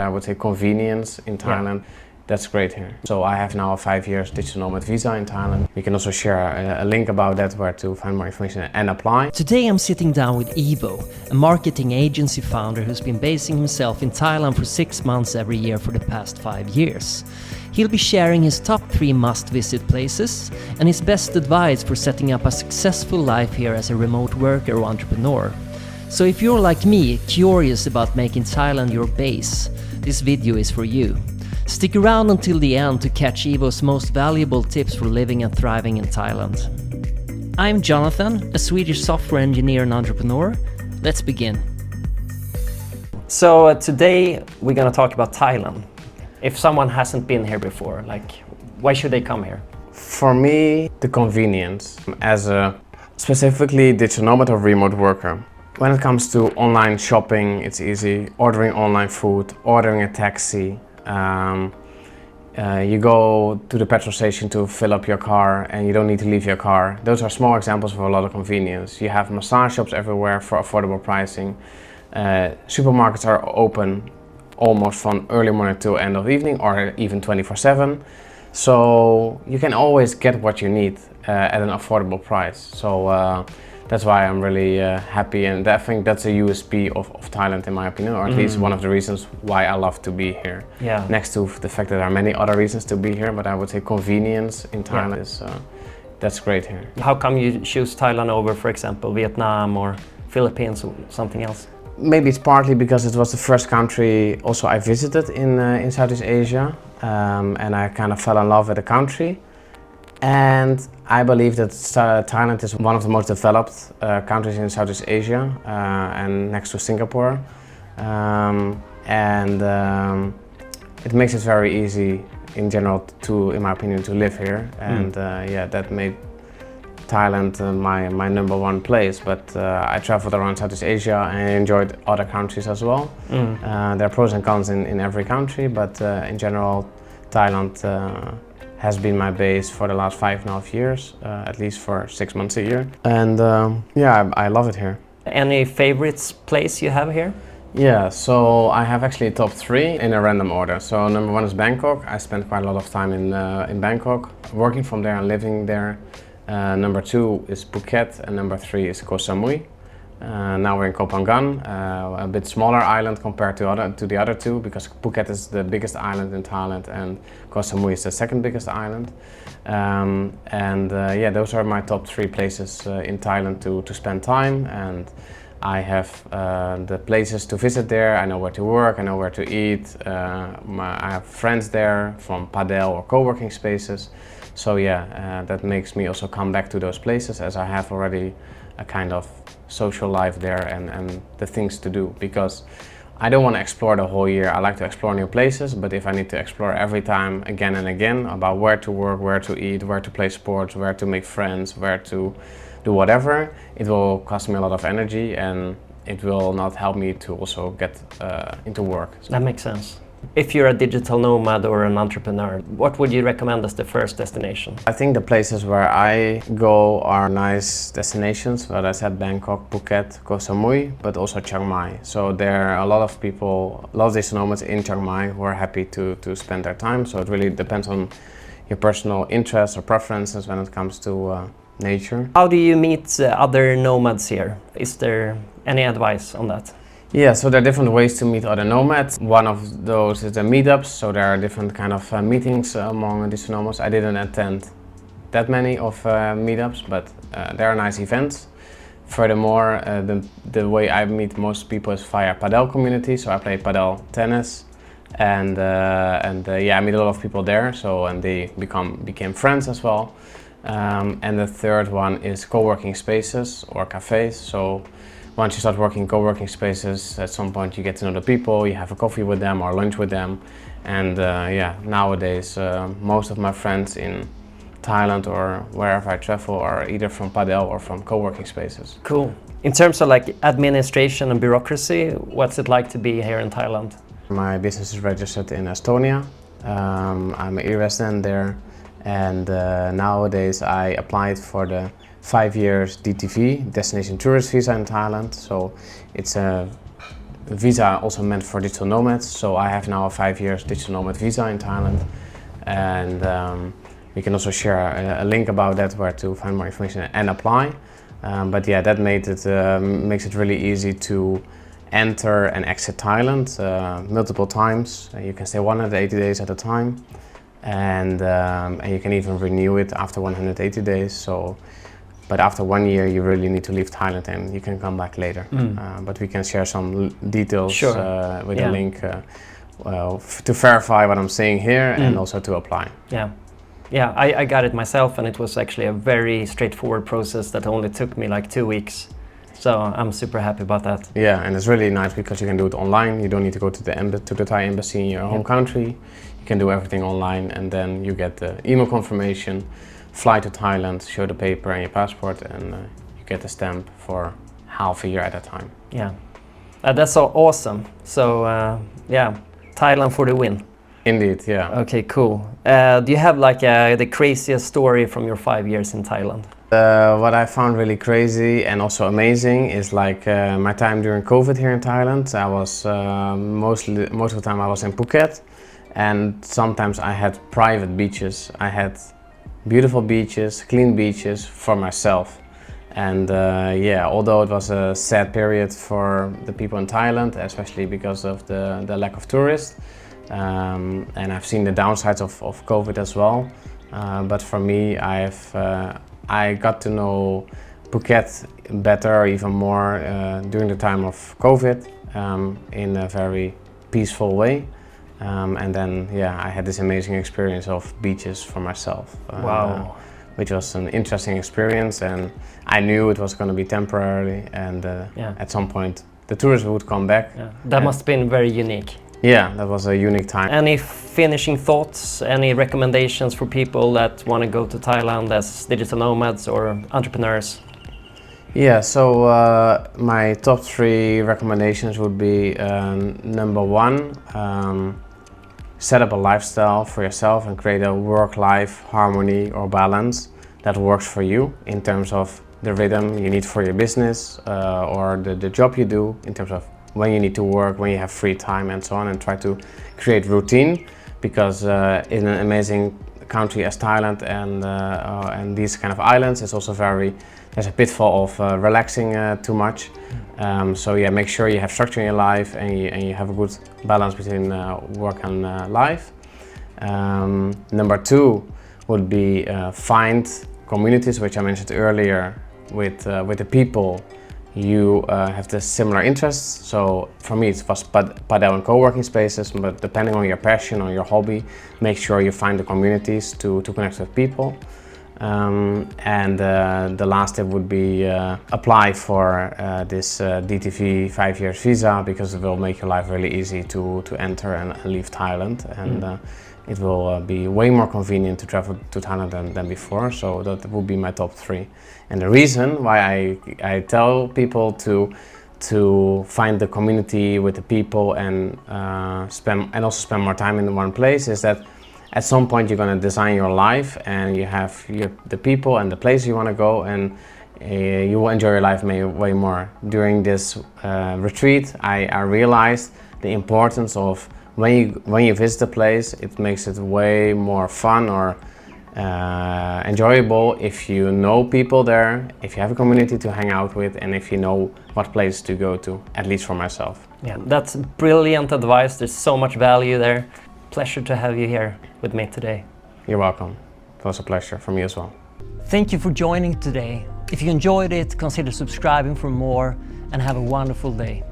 I would say convenience in Thailand. That's great here. So I have now a 5 years digital nomad visa in Thailand. We can also share a link about that where to find more information and apply. Today I'm sitting down with Ivo, a marketing agency founder who's been basing himself in Thailand for 6 months every year for the past 5 years. He'll be sharing his top 3 must-visit places and his best advice for setting up a successful life here as a remote worker or entrepreneur. So if you're like me, curious about making Thailand your base, this video is for you. Stick around until the end to catch Ivo's most valuable tips for living and thriving in Thailand. I'm Jonathan, a Swedish software engineer and entrepreneur. Let's begin. So today we're gonna talk about Thailand. If someone hasn't been here before, why should they come here? For me, the convenience. As a specifically digital nomad or remote worker, when it comes to online shopping, it's easy. Ordering online food, ordering a taxi. You go to the petrol station to fill up your car and you don't need to leave your car. Those are small examples of a lot of convenience. You have massage shops everywhere for affordable pricing. Supermarkets are open almost from early morning to end of evening or even 24/7. So you can always get what you need at an affordable price. So that's why I'm really happy, and I think that's a USP of Thailand in my opinion, or at least one of the reasons why I love to be here. Yeah. Next to the fact that there are many other reasons to be here, but I would say convenience in Thailand is that's great here. How come you choose Thailand over, for example, Vietnam or Philippines or something else? Maybe it's partly because it was the first country also I visited in Southeast Asia, and I kind of fell in love with the country. And I believe that Thailand is one of the most developed countries in Southeast Asia, and next to Singapore. It makes it very easy in general in my opinion, to live here. And that made Thailand my number one place. But I traveled around Southeast Asia and enjoyed other countries as well. There are pros and cons in every country, but in general, Thailand has been my base for the last 5.5 years, at least for 6 months a year. And I love it here. Any favorites place you have here? Yeah, so I have actually a top 3 in a random order. So number 1 is Bangkok. I spent quite a lot of time in Bangkok, working from there and living there. Number 2 is Phuket, and number 3 is Koh Samui. Now we're in Koh Phangan, a bit smaller island compared to the other 2, because Phuket is the biggest island in Thailand and Koh Samui is the second biggest island. Those are my top 3 places in Thailand to spend time, and I have the places to visit there. I know where to work, I know where to eat. I have friends there from padel or co-working spaces. So that makes me also come back to those places, as I have already a kind of social life there and the things to do, because I don't want to explore the whole year. I like to explore new places, but if I need to explore every time again and again about where to work, where to eat, where to play sports, where to make friends, where to do whatever, it will cost me a lot of energy and it will not help me to also get into work. So. That makes sense. If you're a digital nomad or an entrepreneur, what would you recommend as the first destination? I think the places where I go are nice destinations, but I said Bangkok, Phuket, Koh Samui, but also Chiang Mai. So there are a lot of people, a lot of digital nomads in Chiang Mai who are happy to spend their time. So it really depends on your personal interests or preferences when it comes to nature. How do you meet other nomads here? Is there any advice on that? Yeah, so there are different ways to meet other nomads. One of those is the meetups, so there are different kind of meetings among digital nomads. I didn't attend that many of meetups, but there are nice events. Furthermore, the way I meet most people is via padel community, so I play padel tennis, and I meet a lot of people there, and they became friends as well. And the third one is co-working spaces or cafes. So once you start working in co-working spaces, at some point you get to know the people, you have a coffee with them or lunch with them. And nowadays most of my friends in Thailand or wherever I travel are either from padel or from co-working spaces. Cool. In terms of administration and bureaucracy, what's it like to be here in Thailand? My business is registered in Estonia. I'm an e-resident there, and nowadays I applied for the 5 years DTV, Destination Tourist Visa in Thailand. So it's a visa also meant for digital nomads. So I have now a 5 years digital nomad visa in Thailand, and we can also share a link about that where to find more information and apply. But yeah, that makes it really easy to enter and exit Thailand multiple times. You can stay 180 days at a time, and you can even renew it after 180 days. So, but after 1 year, you really need to leave Thailand, and you can come back later. But we can share some details with a link to verify what I'm saying here and also to apply. Yeah, I got it myself, and it was actually a very straightforward process that only took me like 2 weeks. So I'm super happy about that. Yeah, and it's really nice because you can do it online. You don't need to go to the Thai embassy in your home country. You can do everything online, and then you get the email confirmation, fly to Thailand, show the paper and your passport, and you get the stamp for half a year at a time. Yeah, that's so awesome. So yeah, Thailand for the win. Indeed, yeah. Okay, cool. Do you have like the craziest story from your 5 years in Thailand? What I found really crazy and also amazing is like my time during COVID here in Thailand. I was most of the time I was in Phuket, and sometimes I had private beaches. I had beautiful beaches, clean beaches for myself. And yeah, although it was a sad period for the people in Thailand, especially because of the lack of tourists, and I've seen the downsides of COVID as well. But for me, I got to know Phuket better, even more during the time of COVID, in a very peaceful way. And then, yeah, I had this amazing experience of beaches for myself. Wow. Which was an interesting experience, and I knew it was going to be temporary, and at some point the tourists would come back. Yeah. That must have been very unique. Yeah, that was a unique time. Any finishing thoughts, any recommendations for people that want to go to Thailand as digital nomads or entrepreneurs? Yeah, so my top 3 recommendations would be number 1, set up a lifestyle for yourself and create a work-life harmony or balance that works for you in terms of the rhythm you need for your business or the job you do, in terms of when you need to work, when you have free time and so on, and try to create routine, because in an amazing country as Thailand and these kind of islands, it's also there's a pitfall of relaxing too much. So yeah, make sure you have structure in your life and you have a good balance between work and life. Number 2 would be find communities, which I mentioned earlier, with the people you have the similar interests. So for me it was padel and co-working spaces, but depending on your passion or your hobby, make sure you find the communities to connect with people. And the last step would be apply for this DTV 5 years visa, because it will make your life really easy to enter and leave Thailand, and it will be way more convenient to travel to Thailand than before. So that would be my top 3. And the reason why I tell people to find the community with the people and also spend more time in one place is that at some point you're going to design your life, and you have the people and the place you want to go, and you will enjoy your life way more. During this retreat, I realized the importance of when you visit a place, it makes it way more fun or enjoyable if you know people there, if you have a community to hang out with, and if you know what place to go to, at least for myself. Yeah, that's brilliant advice. There's so much value there. Pleasure to have you here with me today. You're welcome. It was a pleasure for me as well. Thank you for joining today. If you enjoyed it, consider subscribing for more, and have a wonderful day.